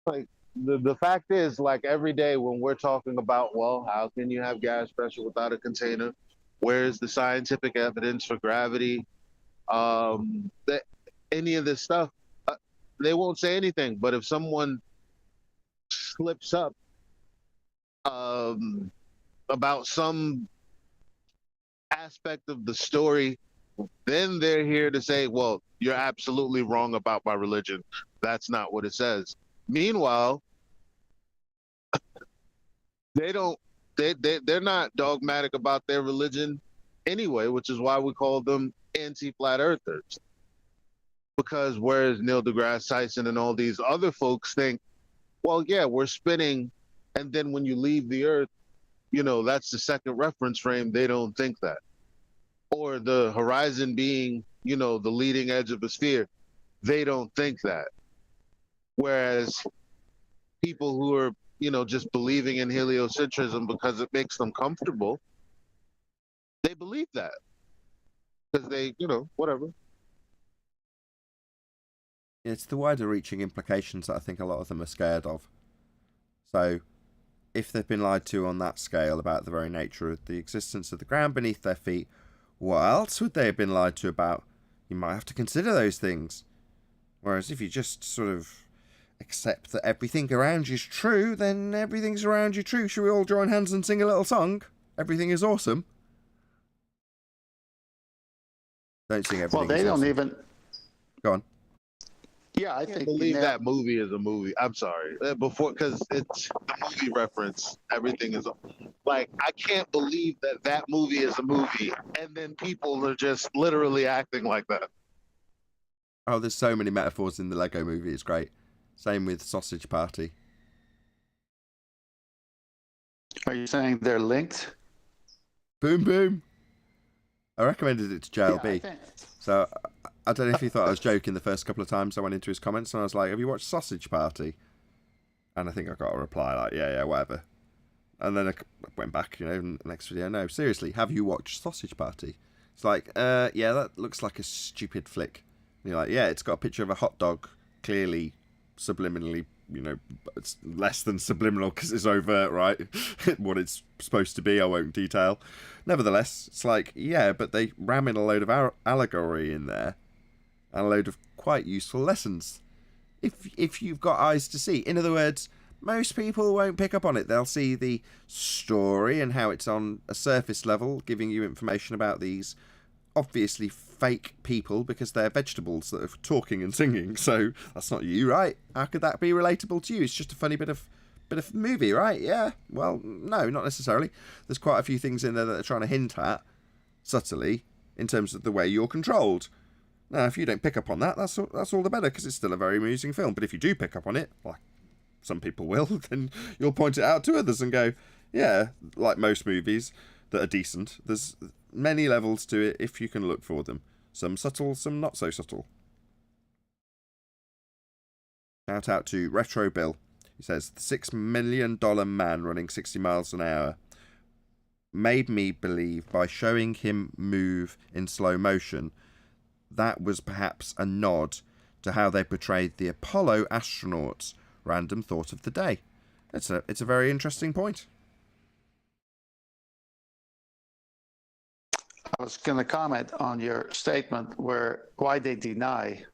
H: Like the fact is, every day when we're talking about, well, how can you have gas pressure without a container? Where's the scientific evidence for gravity? Any of this stuff, they won't say anything. But if someone slips up about some aspect of the story, then they're here to say, well, you're absolutely wrong about my religion. That's not what it says. Meanwhile, they're not dogmatic about their religion anyway, which is why we call them anti-flat earthers. Because whereas Neil deGrasse Tyson and all these other folks think, well, yeah, we're spinning, and then when you leave the earth, that's the second reference frame. They don't think that. Or the horizon being, the leading edge of a sphere. They don't think that. Whereas people who are, just believing in heliocentrism because it makes them comfortable, they believe that. Because they, whatever.
A: It's the wider reaching implications that I think a lot of them are scared of. So, if they've been lied to on that scale about the very nature of the existence of the ground beneath their feet, what else would they have been lied to about? You might have to consider those things. Whereas if you just sort of accept that everything around you is true, then everything's around you true. Should we all join hands and sing a little song? Everything is awesome. Don't sing everything.
C: Well, they don't even.
A: Go on.
C: Yeah, I
H: can't believe that movie is a movie. I'm sorry. Because it's the movie reference. Everything is like, I can't believe that movie is a movie, and then people are just literally acting like that.
A: Oh, there's so many metaphors in the Lego movie. It's great. Same with Sausage Party.
C: Are you saying they're linked?
A: Boom, boom. I recommended it to JLB.
C: Yeah,
A: So I don't know if he thought I was joking the first couple of times I went into his comments, and I was like, have you watched Sausage Party? And I think I got a reply like, yeah, whatever. And then I went back, next video, no, seriously, have you watched Sausage Party? It's like, yeah, that looks like a stupid flick. And you're like, yeah, it's got a picture of a hot dog, clearly, subliminally, it's less than subliminal because it's overt, right? What it's supposed to be, I won't detail. Nevertheless, it's like, yeah, but they ram in a load of allegory in there and a load of quite useful lessons. If you've got eyes to see. In other words, most people won't pick up on it. They'll see the story and how it's on a surface level, giving you information about these obviously fake people because they're vegetables that are talking and singing. So that's not you, right? How could that be relatable to you? It's just a funny bit of movie, right? Yeah. Well, no, not necessarily. There's quite a few things in there that they're trying to hint at subtly in terms of the way you're controlled. Now, if you don't pick up on that, that's all the better because it's still a very amusing film. But if you do pick up on it, like some people will, then you'll point it out to others and go, yeah, like most movies that are decent, there's many levels to it if you can look for them. Some subtle, some not so subtle. Shout out to Retro Bill. He says, the $6 million man running 60 miles an hour made me believe by showing him move in slow motion that was perhaps a nod to how they portrayed the Apollo astronauts. Random thought of the day. It's a very interesting point.
C: I was going to comment on your statement why they deny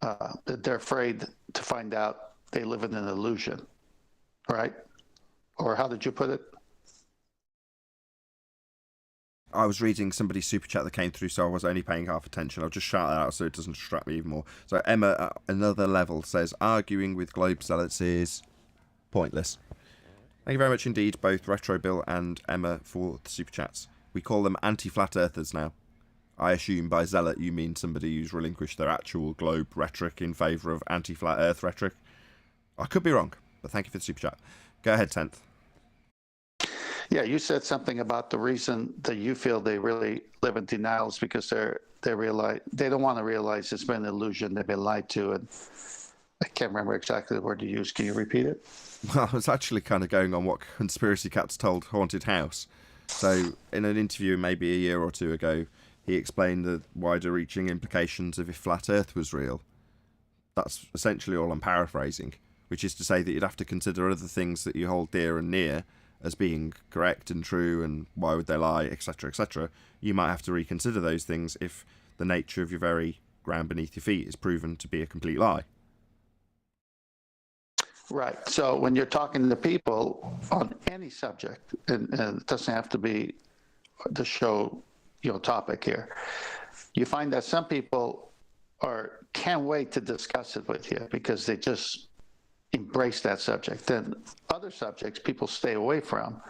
C: that they're afraid to find out they live in an illusion, right? Or how did you put it?
A: I was reading somebody's super chat that came through, so I was only paying half attention. I'll just shout that out so it doesn't distract me even more. So Emma, at another level, says, arguing with globe zealots is pointless. Thank you very much indeed, both Retro Bill and Emma, for the super chats. We call them anti-flat earthers now. I assume by zealot you mean somebody who's relinquished their actual globe rhetoric in favour of anti-flat earth rhetoric. I could be wrong, but thank you for the super chat. Go ahead, 10th.
C: Yeah, you said something about the reason that you feel they really live in denial is because they realize they don't want to realize it's been an illusion, they've been lied to, and I can't remember exactly the word you used. Can you repeat it?
A: Well, I was actually kind of going on what Conspiracy Cats told Haunted House. So, in an interview maybe a year or two ago, he explained the wider-reaching implications of if flat Earth was real. That's essentially all I'm paraphrasing, which is to say that you'd have to consider other things that you hold dear and near as being correct and true, and why would they lie, etc., etc. You might have to reconsider those things if the nature of your very ground beneath your feet is proven to be a complete lie.
C: Right. So when you're talking to people on any subject, and it doesn't have to be the show, topic here, you find that some people can't wait to discuss it with you because they just embrace that subject. Then other subjects people stay away from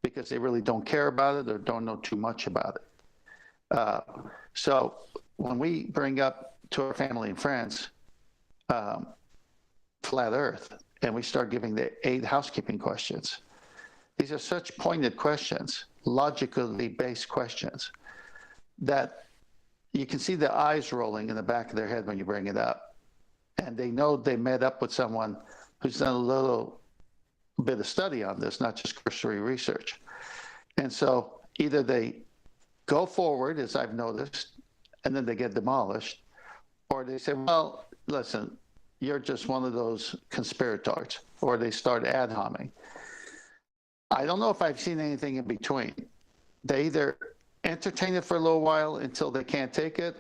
C: because they really don't care about it or don't know too much about it. So when we bring up to our family and friends flat Earth, and we start giving the 8 housekeeping questions, these are such pointed questions, logically based questions, that you can see the eyes rolling in the back of their head when you bring it up. And they know they met up with someone who's done a little bit of study on this, not just cursory research. And so either they go forward, as I've noticed, and then they get demolished, or they say, well, listen, you're just one of those conspirators, or they start ad homing. I don't know if I've seen anything in between. They either entertain it for a little while until they can't take it,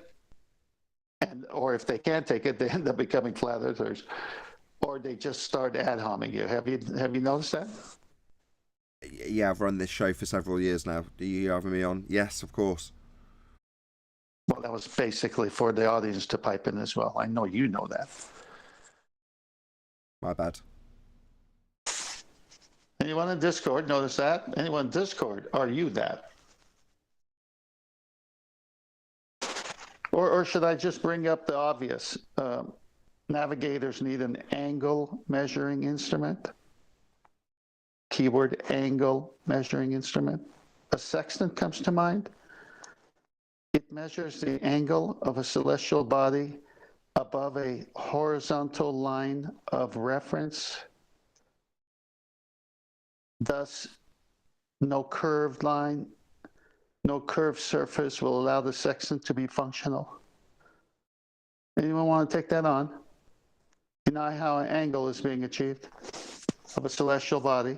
C: or if they can't take it, they end up becoming flat earthers, or they just start ad homing you. Have you noticed that?
A: Yeah, I've run this show for several years now. Do you having me on? Yes, of course.
C: Well, that was basically for the audience to pipe in as well. I know you know that.
A: My bad.
C: Anyone in Discord notice that? Anyone in Discord, are you that? Or should I just bring up the obvious? Navigators need an angle measuring instrument. Keyword angle measuring instrument. A sextant comes to mind. It measures the angle of a celestial body above a horizontal line of reference. Thus, no curved line, no curved surface will allow the sextant to be functional. Anyone want to take that on? You know how an angle is being achieved of a celestial body?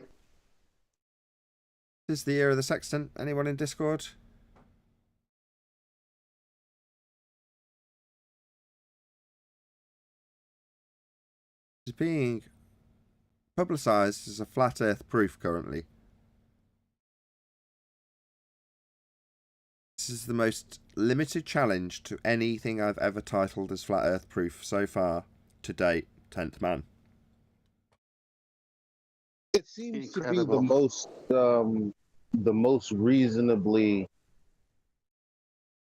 A: This is the year of the sextant. Anyone in Discord? It's being publicised as a flat Earth proof currently. This is the most limited challenge to anything I've ever titled as flat Earth proof so far to date. 10th man.
H: It seems
C: Incredible.
H: to be the most reasonably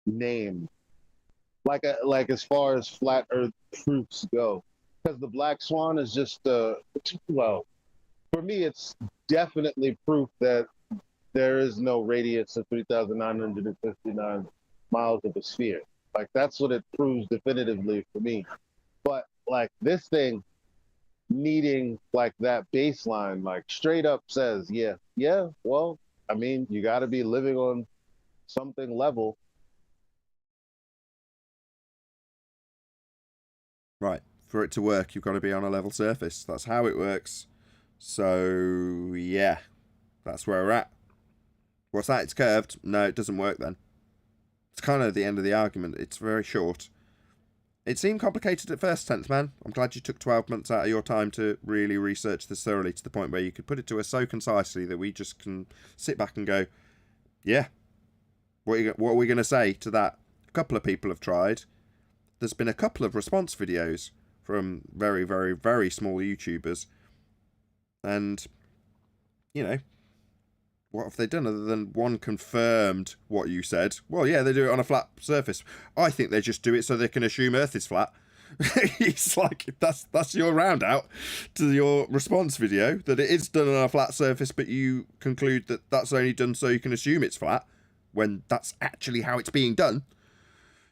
H: named, like as far as flat Earth proofs go, because the black swan is just well, for me it's definitely proof that there is no radius of 3,959 miles of a sphere. Like that's what it proves definitively for me. But like this thing needing like that baseline, like straight up says, yeah, well, I mean, you got to be living on something level.
A: Right. For it to work, you've got to be on a level surface. That's how it works. So, yeah. That's where we're at. What's that? It's curved? No, it doesn't work then. It's kind of the end of the argument. It's very short. It seemed complicated at first, 10th man. I'm glad you took 12 months out of your time to really research this thoroughly to the point where you could put it to us so concisely that we just can sit back and go, yeah, what are we going to say to that? A couple of people have tried. There's been a couple of response videos from very, very, very small YouTubers. And, you know, what have they done other than one confirmed what you said? Well, yeah, they do it on a flat surface. I think they just do it so they can assume Earth is flat. It's like, that's your round out to your response video, that it is done on a flat surface, but you conclude that that's only done so you can assume it's flat, when that's actually how it's being done.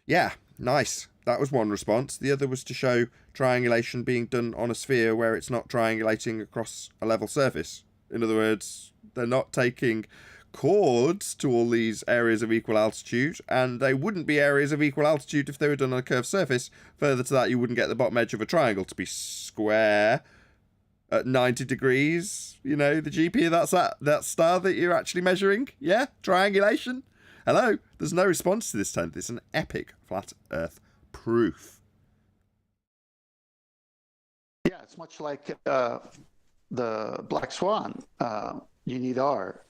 A: Yeah, nice. That was one response. The other was to show triangulation being done on a sphere where it's not triangulating across a level surface. In other words, they're not taking chords to all these areas of equal altitude, and they wouldn't be areas of equal altitude if they were done on a curved surface. Further to that, you wouldn't get the bottom edge of a triangle to be square at 90 degrees. You know, the GP of that star that you're actually measuring. Yeah, triangulation. Hello, there's no response to this 10th. It's an epic flat Earth proof.
C: Yeah, it's much like the black swan. You need R.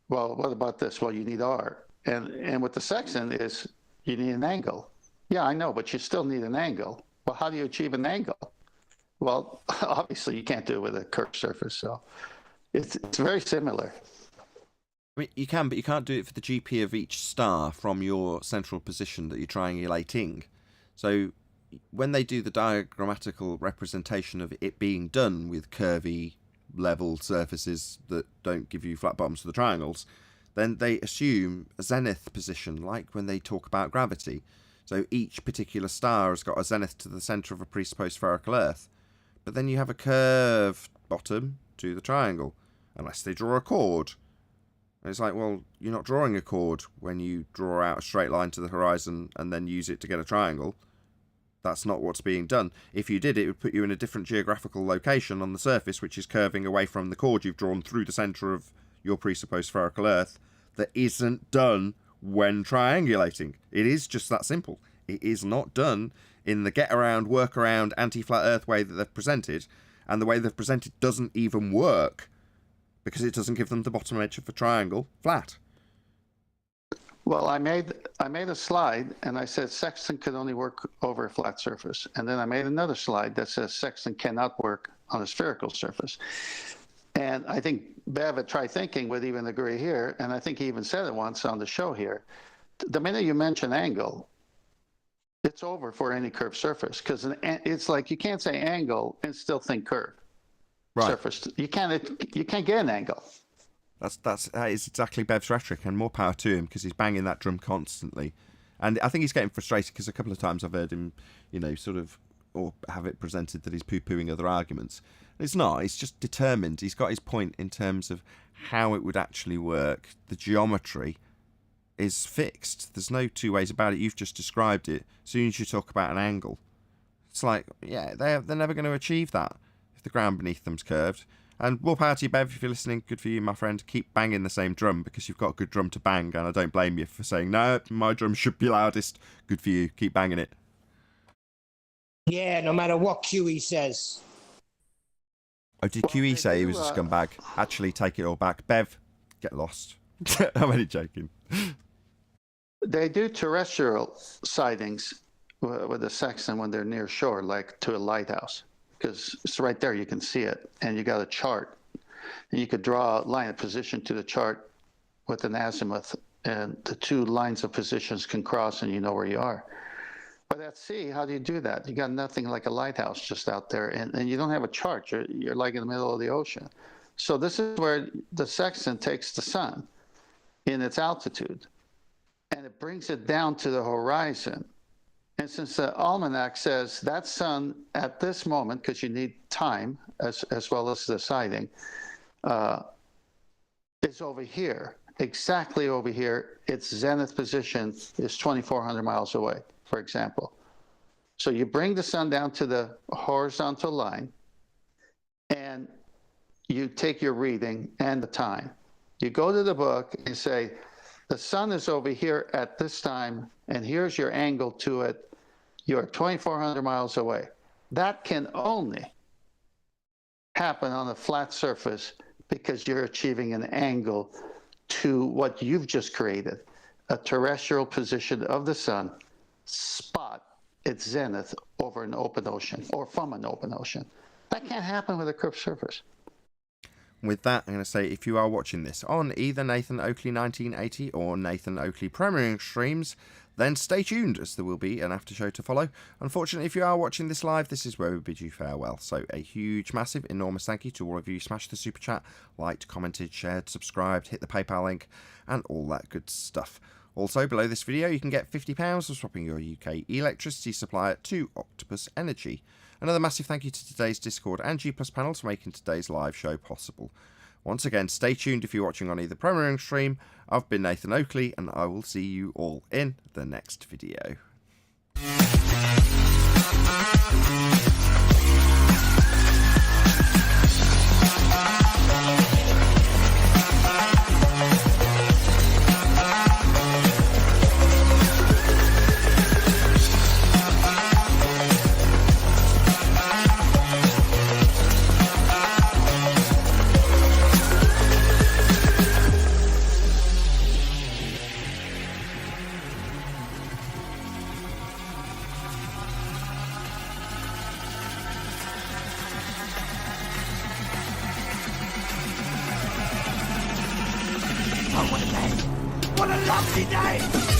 C: Well, what about this? Well, you need R. And with the sextant is you need an angle. Yeah, I know, but you still need an angle. Well, how do you achieve an angle? Well, obviously you can't do it with a curved surface, so it's very similar.
A: I mean, you can, but you can't do it for the GP of each star from your central position that you're triangulating. So when they do the diagrammatical representation of it being done with curvy, level surfaces that don't give you flat bottoms for the triangles, then they assume a zenith position, like when they talk about gravity. So each particular star has got a zenith to the centre of a presupposed spherical Earth. But then you have a curved bottom to the triangle, unless they draw a chord. And it's like, well, you're not drawing a chord when you draw out a straight line to the horizon and then use it to get a triangle. That's not what's being done. If you did, it would put you in a different geographical location on the surface, which is curving away from the chord you've drawn through the centre of your presupposed spherical Earth, that isn't done when triangulating. It is just that simple. It is not done in the get around, work around, anti-flat Earth way that they've presented, and the way they've presented doesn't even work because it doesn't give them the bottom edge of a triangle flat.
C: Well, I made a slide and I said sextant could only work over a flat surface, and then I made another slide that says sextant cannot work on a spherical surface. And I think Bev at Try Thinking would even agree here, and I think he even said it once on the show here. The minute you mention angle, it's over for any curved surface, because it's like you can't say angle and still think curve surface. You can't get an angle.
A: That is exactly Bev's rhetoric, and more power to him because he's banging that drum constantly. And I think he's getting frustrated because a couple of times I've heard him, sort of, or have it presented that he's poo-pooing other arguments. It's not. He's just determined. He's got his point in terms of how it would actually work. The geometry is fixed. There's no two ways about it. You've just described it. As soon as you talk about an angle, it's like, yeah, they're never going to achieve that if the ground beneath them's curved. And more power to you, Bev, if you're listening. Good for you, my friend. Keep banging the same drum because you've got a good drum to bang, and I don't blame you for saying, no, my drum should be loudest. Good for you. Keep banging it.
D: Yeah, no matter what QE says.
A: Oh, did QE say he was a scumbag? Actually, take it all back. Bev, get lost. I'm only joking.
C: They do terrestrial sightings with the sextant when they're near shore, like to a lighthouse, because it's right there. You can see it, and you got a chart. And you could draw a line of position to the chart with an azimuth, and the two lines of positions can cross, and you know where you are. But at sea, how do you do that? You got nothing like a lighthouse just out there, and you don't have a chart. You're like in the middle of the ocean. So this is where the sextant takes the sun in its altitude, and it brings it down to the horizon. And since the almanac says that sun at this moment, because you need time as well as the sighting, is over here, exactly over here. Its zenith position is 2,400 miles away, for example. So you bring the sun down to the horizontal line, and you take your reading and the time. You go to the book and say, the sun is over here at this time, and here's your angle to it. You're 2,400 miles away. That can only happen on a flat surface because you're achieving an angle to what you've just created, a terrestrial position of the sun, spot its zenith over an open ocean or from an open ocean. That can't happen with a curved surface.
A: With that, I'm going to say if you are watching this on either Nathan Oakley 1980 or Nathan Oakley premiering streams, then stay tuned as there will be an after show to follow. Unfortunately, if you are watching this live, this is where we bid you farewell. So a huge, massive, enormous thank you to all of you. Smash the super chat, liked, commented, shared, subscribed, hit the PayPal link, and all that good stuff. Also, below this video, you can get £50 for swapping your UK electricity supplier to Octopus Energy. Another massive thank you to today's Discord and G+ panels for making today's live show possible. Once again, stay tuned if you're watching on either premiering stream. I've been Nathan Oakley, and I will see you all in the next video.
J: Oh, what a day! What a lovely day!